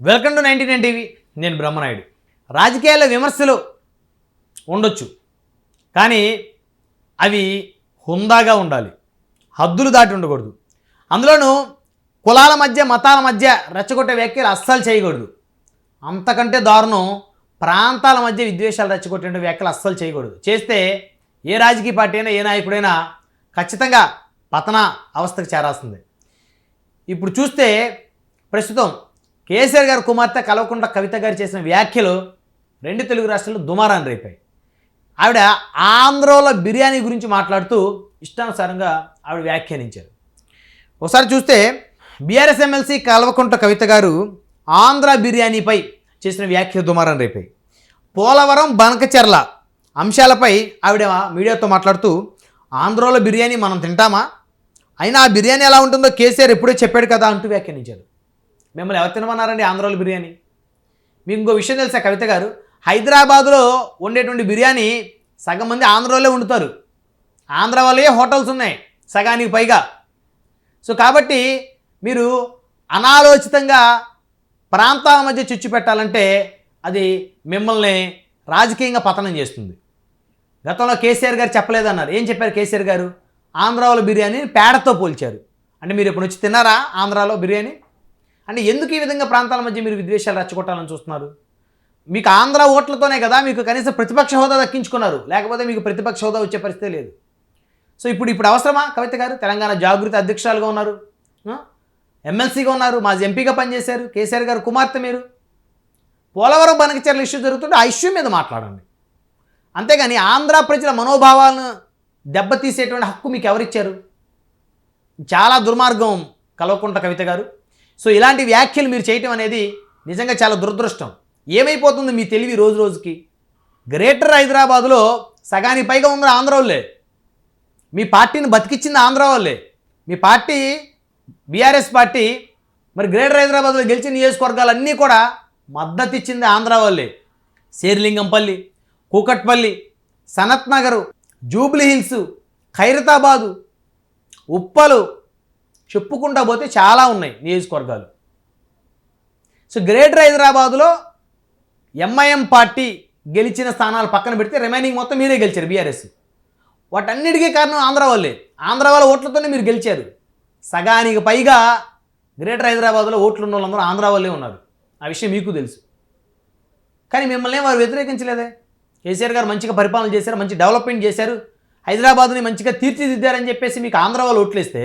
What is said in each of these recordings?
Welcome to 99 TV. నేను బ్రహ్మనాయుడు. రాజకీయాల్లో విమర్శలు ఉండొచ్చు, కానీ అవి హుందాగా ఉండాలి, హద్దులు దాటి ఉండకూడదు. అందులోనూ కులాల మధ్య మతాల మధ్య రెచ్చగొట్టే వ్యాఖ్యలు అస్సలు చేయకూడదు. అంతకంటే దారుణం ప్రాంతాల మధ్య విద్వేషాలు రెచ్చగొట్టే వ్యాఖ్యలు అస్సలు చేయకూడదు. చేస్తే ఏ రాజకీయ పార్టీ అయినా ఏ నాయకుడైనా ఖచ్చితంగా పతన అవస్థకు చేరాల్సిందే. ఇప్పుడు చూస్తే ప్రస్తుతం కేసీఆర్ గారి కుమార్తె కల్వకుంట్ల కవిత గారు చేసిన వ్యాఖ్యలు రెండు తెలుగు రాష్ట్రాల్లో దుమారాన్ని రేపాయి. ఆవిడ ఆంధ్రలో బిర్యానీ గురించి మాట్లాడుతూ ఇష్టానుసారంగా ఆవిడ వ్యాఖ్యానించారు. ఒకసారి చూస్తే బీఆర్ఎస్ ఎమ్మెల్సీ కల్వకుంట్ల కవిత గారు ఆంధ్ర బిర్యానీపై చేసిన వ్యాఖ్యలు దుమారాన్ని రేపాయి. పోలవరం బనకచెర్ల అంశాలపై ఆవిడ మీడియాతో మాట్లాడుతూ ఆంధ్రలో బిర్యానీ మనం తింటామా, అయినా ఆ బిర్యానీ ఎలా ఉంటుందో కేసీఆర్ ఎప్పుడో చెప్పాడు కదా అంటూ వ్యాఖ్యానించారు. మిమ్మల్ని ఎవరు తినమన్నారండి ఆంధ్రాలో బిర్యానీ? మీకు ఇంకో విషయం తెలుసా కవిత గారు, హైదరాబాదులో వండేటువంటి బిర్యానీ సగం మంది ఆంధ్రాలో వండుతారు. ఆంధ్ర వాళ్ళే హోటల్స్ ఉన్నాయి సగానికి పైగా. సో కాబట్టి మీరు అనాలోచితంగా ప్రాంతాల మధ్య చిచ్చు పెట్టాలంటే అది మిమ్మల్ని రాజకీయంగా పతనం చేస్తుంది. గతంలో కేసీఆర్ గారు చెప్పలేదన్నారు. ఏం చెప్పారు కేసీఆర్ గారు? ఆంధ్రాలో బిర్యానీ పేడతో పోల్చారు. అంటే మీరు ఎప్పుడు వచ్చి తిన్నారా ఆంధ్రాలో బిర్యానీ? అంటే ఎందుకు ఈ విధంగా ప్రాంతాల మధ్య మీరు విద్వేషాలు రెచ్చగొట్టాలని చూస్తున్నారు? మీకు ఆంధ్ర ఓట్లతోనే కదా మీకు కనీసం ప్రతిపక్ష హోదా దక్కించుకున్నారు, లేకపోతే మీకు ప్రతిపక్ష హోదా వచ్చే పరిస్థితి లేదు. సో ఇప్పుడు అవసరమా కవిత గారు? తెలంగాణ జాగృతి అధ్యక్షురాలుగా ఉన్నారు, ఎమ్మెల్సీగా ఉన్నారు, మాజీ ఎంపీగా పనిచేశారు, కేసీఆర్ గారు కుమార్తె మీరు. పోలవరం బనకచెర్ల ఇష్యూ జరుగుతుంటే ఆ ఇష్యూ మీద మాట్లాడండి. అంతేగాని ఆంధ్ర ప్రజల మనోభావాలను దెబ్బతీసేటువంటి హక్కు మీకు ఎవరిచ్చారు? చాలా దుర్మార్గం కల్వకుంట్ల కవిత గారు. సో ఇలాంటి వ్యాఖ్యలు మీరు చేయటం అనేది నిజంగా చాలా దురదృష్టం. ఏమైపోతుంది మీ తెలివి రోజు రోజుకి? గ్రేటర్ హైదరాబాదులో సగానికి పైగా ఉన్న ఆంధ్ర వాళ్ళే. మీ పార్టీని బతికిచ్చింది ఆంధ్ర వాళ్ళే. మీ పార్టీ బీఆర్ఎస్ పార్టీ మరి గ్రేటర్ హైదరాబాద్లో గెలిచిన నియోజకవర్గాలన్నీ కూడా మద్దతు ఇచ్చింది ఆంధ్ర వాళ్ళే. శేరిలింగంపల్లి, కూకట్పల్లి, సనత్ నగరు, జూబ్లీ హిల్స్, ఖైరతాబాదు, ఉప్పలు, చెప్పుకుంటా పోతే చాలా ఉన్నాయి నియోజకవర్గాలు. సో గ్రేటర్ హైదరాబాదులో ఎంఐఎం పార్టీ గెలిచిన స్థానాలు పక్కన పెడితే రిమైనింగ్ మొత్తం మీరే గెలిచారు బీఆర్ఎస్. వాటన్నిటికీ కారణం ఆంధ్ర వాళ్ళే. ఆంధ్ర వాళ్ళ ఓట్లతోనే మీరు గెలిచారు. సగానికి పైగా గ్రేటర్ హైదరాబాద్లో ఓట్లు ఉన్న వాళ్ళందరూ ఆంధ్ర వాళ్ళే ఉన్నారు. ఆ విషయం మీకు తెలుసు. కానీ మిమ్మల్ని వారు వ్యతిరేకించలేదే. కేసీఆర్ గారు మంచిగా పరిపాలన చేశారు, మంచి డెవలప్మెంట్ చేశారు, హైదరాబాద్ని మంచిగా తీర్చిదిద్దారని చెప్పేసి మీకు ఆంధ్ర వాళ్ళు ఓట్లేస్తే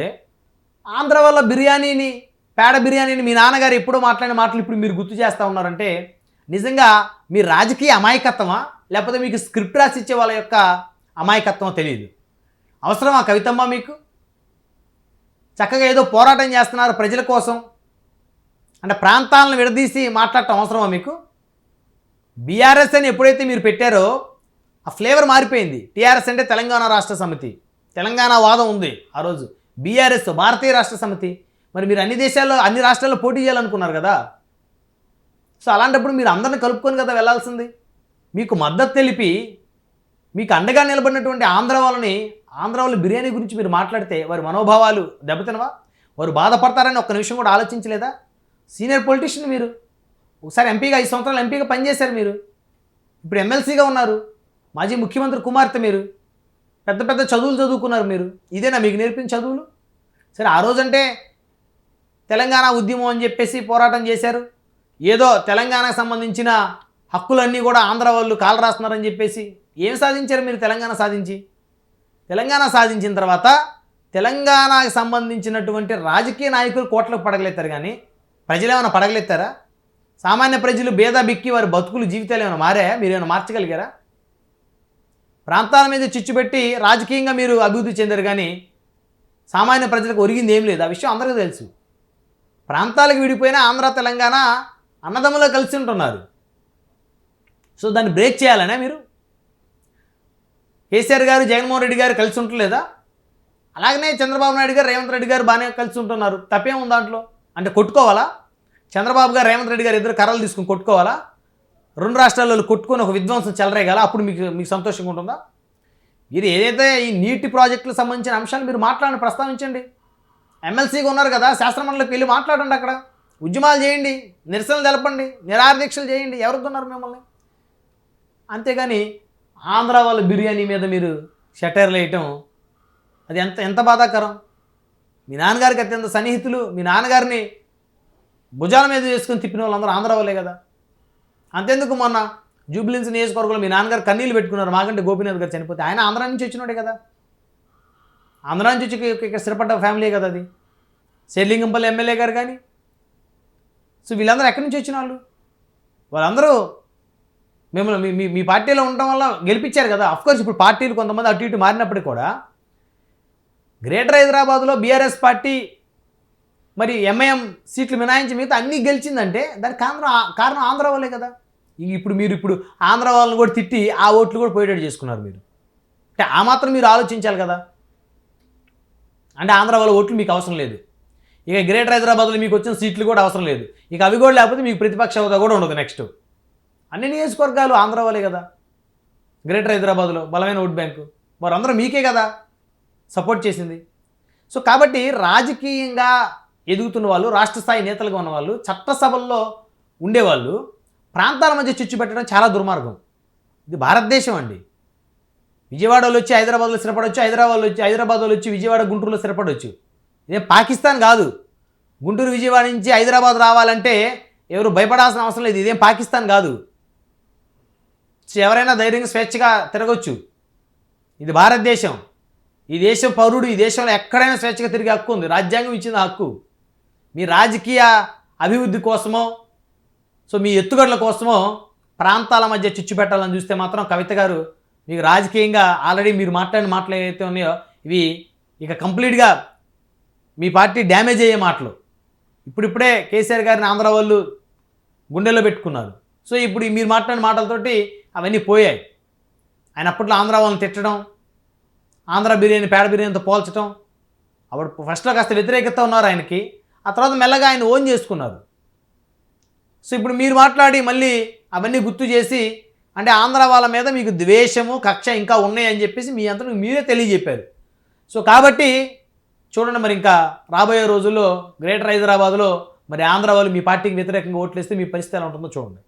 ఆంధ్ర వాళ్ళ బిర్యానీని, పేడ బిర్యానీని మీ నాన్నగారు ఎప్పుడో మాట్లాడిన మాటలు ఇప్పుడు మీరు గుర్తు చేస్తూ ఉన్నారంటే నిజంగా మీ రాజకీయ అమాయకత్వమా, లేకపోతే మీకు స్క్రిప్ట్ రాసిచ్చే వాళ్ళ యొక్క అమాయకత్వమో తెలియదు. అవసరమా కవితమ్మ మీకు? చక్కగా ఏదో పోరాటం చేస్తున్నారు ప్రజల కోసం అంటే ప్రాంతాలను విడదీసి మాట్లాడటం అవసరమా మీకు? బీఆర్ఎస్ అని ఎప్పుడైతే మీరు పెట్టారో ఆ ఫ్లేవర్ మారిపోయింది. టీఆర్ఎస్ అంటే తెలంగాణ రాష్ట్ర సమితి, తెలంగాణ వాదం ఉంది ఆ రోజు. బీఆర్ఎస్ భారతీయ రాష్ట్ర సమితి. మరి మీరు అన్ని రాష్ట్రాల్లో పోటీ చేయాలనుకున్నారు కదా. సో అలాంటప్పుడు మీరు అందరిని కలుపుకొని కదా వెళ్ళాల్సింది. మీకు మద్దతు తెలిపి మీకు అండగా నిలబడినటువంటి ఆంధ్ర వాళ్ళ బిర్యానీ గురించి మీరు మాట్లాడితే వారి మనోభావాలు దెబ్బతినవా? వారు బాధపడతారని ఒక్క నిమిషం కూడా ఆలోచించలేదా? సీనియర్ పొలిటీషియన్ మీరు. ఒకసారి ఎంపీగా 5 సంవత్సరాలు ఎంపీగా పనిచేశారు మీరు. ఇప్పుడు ఎమ్మెల్సీగా ఉన్నారు. మాజీ ముఖ్యమంత్రి కుమార్తె మీరు. పెద్ద పెద్ద చదువులు చదువుకున్నారు మీరు. ఇదేనా మీకు నేర్పిన చదువులు? సరే ఆ రోజంటే తెలంగాణ ఉద్యమం అని చెప్పేసి పోరాటం చేశారు. ఏదో తెలంగాణకు సంబంధించిన హక్కులన్నీ కూడా ఆంధ్ర వాళ్ళు కాలు రాస్తున్నారని చెప్పేసి ఏం సాధించారు మీరు? తెలంగాణ సాధించిన తర్వాత తెలంగాణకు సంబంధించినటువంటి రాజకీయ నాయకులు కోట్లకు పడగలెత్తారు, కానీ ప్రజలు ఏమైనా పడగలెత్తారా? సామాన్య ప్రజలు భేద బిక్కి వారి బతుకులు జీవితాలు ఏమైనా మారాయా? మీరు ఏమైనా మార్చగలిగారా? ప్రాంతాల మీద చిచ్చుపెట్టి రాజకీయంగా మీరు అభివృద్ధి చెందారు, కానీ సామాన్య ప్రజలకు ఒరిగింది ఏం లేదు. ఆ విషయం అందరికీ తెలుసు. ప్రాంతాలకు విడిపోయినా ఆంధ్ర తెలంగాణ అన్నదమ్ములో కలిసి ఉంటున్నారు. సో దాన్ని బ్రేక్ చేయాలనే మీరు? కేసీఆర్ గారు జగన్మోహన్ రెడ్డి గారు కలిసి ఉంటలేదా? అలాగనే చంద్రబాబు నాయుడు గారు రేవంత్ రెడ్డి గారు బాగానే కలిసి ఉంటున్నారు. తప్పేముంది దాంట్లో? అంటే కొట్టుకోవాలా? చంద్రబాబు గారు రేవంత్ రెడ్డి గారు ఇద్దరు కర్రలు తీసుకుని కొట్టుకోవాలా? 2 రాష్ట్రాల్లో కొట్టుకొని ఒక విధ్వంసం చెలరేగాల? అప్పుడు మీకు సంతోషంగా ఉంటుందా? మీరు ఏదైతే ఈ నీటి ప్రాజెక్టులకు సంబంధించిన అంశాలు మీరు ప్రస్తావించండి. ఎమ్మెల్సీగా ఉన్నారు కదా, శాసనమండలికి వెళ్ళి మాట్లాడండి. అక్కడ ఉద్యమాలు చేయండి, నిరసనలు తెలపండి, నిరాహార దీక్షలు చేయండి, ఎవరుతున్నారు మిమ్మల్ని? అంతేగాని ఆంధ్ర వాళ్ళ బిర్యానీ మీద మీరు షటైర్లు వేయటం అది ఎంత ఎంత బాధాకరం. మీ నాన్నగారికి అత్యంత సన్నిహితులు, మీ నాన్నగారిని భుజాల మీద వేసుకొని తిప్పిన వాళ్ళందరూ ఆంధ్ర వాళ్ళే కదా. అంతెందుకు మొన్న జూబ్లీహిల్స్ నియోజకవర్గంలో మీ నాన్నగారు కన్నీళ్ళు పెట్టుకున్నారు మాగంటి గోపీనాథ్ గారు చనిపోతే. ఆయన ఆంధ్ర నుంచి వచ్చినోడే కదా, ఆంధ్ర నుంచి వచ్చి ఇక్కడ స్థిరపడ్డ ఫ్యామిలీ కదా అది. శేర్లింగంపల్లి ఎమ్మెల్యే గారు కానీ. సో వీళ్ళందరూ ఎక్కడి నుంచి వచ్చిన వాళ్ళు? వాళ్ళందరూ మిమ్మల్ని మీ పార్టీలో ఉండటం వల్ల గెలిపించారు కదా. అఫ్కోర్స్ ఇప్పుడు పార్టీలు కొంతమంది అటు ఇటు మారినప్పటికీ కూడా గ్రేటర్ హైదరాబాద్లో బీఆర్ఎస్ పార్టీ మరి ఎంఐఎం సీట్లు మినాయించి మిగతా అన్నీ గెలిచిందంటే దానికి కారణం ఆంధ్ర వాళ్ళే కదా. ఇప్పుడు మీరు ఆంధ్ర వాళ్ళని కూడా తిట్టి ఆ ఓట్లు కూడా పోయేటట్టు చేసుకున్నారు మీరు. అంటే ఆ మాత్రం మీరు ఆలోచించాలి కదా. అంటే ఆంధ్ర వాళ్ళ ఓట్లు మీకు అవసరం లేదు, ఇక గ్రేటర్ హైదరాబాద్లో మీకు వచ్చిన సీట్లు కూడా అవసరం లేదు, ఇక అవి కూడా లేకపోతే మీకు ప్రతిపక్ష హోదా కూడా ఉండదు. నెక్స్ట్ అన్ని నియోజకవర్గాలు ఆంధ్ర వాళ్ళే కదా. గ్రేటర్ హైదరాబాద్లో బలమైన ఓట్ బ్యాంకు వారందరూ మీకే కదా సపోర్ట్ చేసింది. సో కాబట్టి రాజకీయంగా ఎదుగుతున్న వాళ్ళు, రాష్ట్ర స్థాయి నేతలుగా ఉన్నవాళ్ళు, చట్టసభల్లో ఉండేవాళ్ళు ప్రాంతాల మధ్య చిచ్చు పెట్టడం చాలా దుర్మార్గం. ఇది భారతదేశం అండి. విజయవాడలో వచ్చి హైదరాబాద్లో స్థిరపడవచ్చు, హైదరాబాద్లో వచ్చి విజయవాడ గుంటూరులో స్థిరపడవచ్చు. ఇదే పాకిస్తాన్ కాదు. గుంటూరు విజయవాడ నుంచి హైదరాబాద్ రావాలంటే ఎవరు భయపడాల్సిన అవసరం లేదు. ఇదేం పాకిస్తాన్ కాదు. ఎవరైనా ధైర్యంగా స్వేచ్ఛగా తిరగవచ్చు. ఇది భారతదేశం. ఈ దేశం పౌరుడు, ఈ దేశంలో ఎక్కడైనా స్వేచ్ఛగా తిరిగే హక్కు ఉంది. రాజ్యాంగం ఇచ్చిన హక్కు. మీ రాజకీయ అభివృద్ధి కోసమో మీ ఎత్తుగడల కోసమో ప్రాంతాల మధ్య చిచ్చు పెట్టాలని చూస్తే మాత్రం కవిత గారు మీకు రాజకీయంగా ఆల్రెడీ మీరు మాట్లాడిన మాటలు ఏవైతే ఉన్నాయో ఇవి ఇక కంప్లీట్గా మీ పార్టీ డ్యామేజ్ అయ్యే మాటలు. ఇప్పుడిప్పుడే కేసీఆర్ గారిని ఆంధ్ర వాళ్ళు గుండెల్లో పెట్టుకున్నారు. సో ఇప్పుడు మీరు మాట్లాడిన మాటలతోటి అవన్నీ పోయాయి. ఆయన అప్పట్లో ఆంధ్ర వాళ్ళని తిట్టడం, ఆంధ్ర బిర్యానీ పేడ బిర్యానీతో పోల్చడం, అప్పుడు ఫస్ట్లో కాస్త వ్యతిరేకత ఉన్నారు ఆయనకి. ఆ తర్వాత మెల్లగా ఆయన ఓన్ చేసుకున్నారు. సో ఇప్పుడు మీరు మాట్లాడి మళ్ళీ అవన్నీ గుర్తు చేసి అంటే ఆంధ్ర వాళ్ళ మీద మీకు ద్వేషము కక్ష ఇంకా ఉన్నాయని చెప్పేసి మీ అంతా మీరే తెలియజెప్పారు. సో కాబట్టి చూడండి మరి ఇంకా రాబోయే రోజుల్లో గ్రేటర్ హైదరాబాద్లో మరి ఆంధ్ర వాళ్ళు మీ పార్టీకి వ్యతిరేకంగా ఓట్లు వేస్తే మీ పరిస్థితి ఎలా ఉంటుందో చూడండి.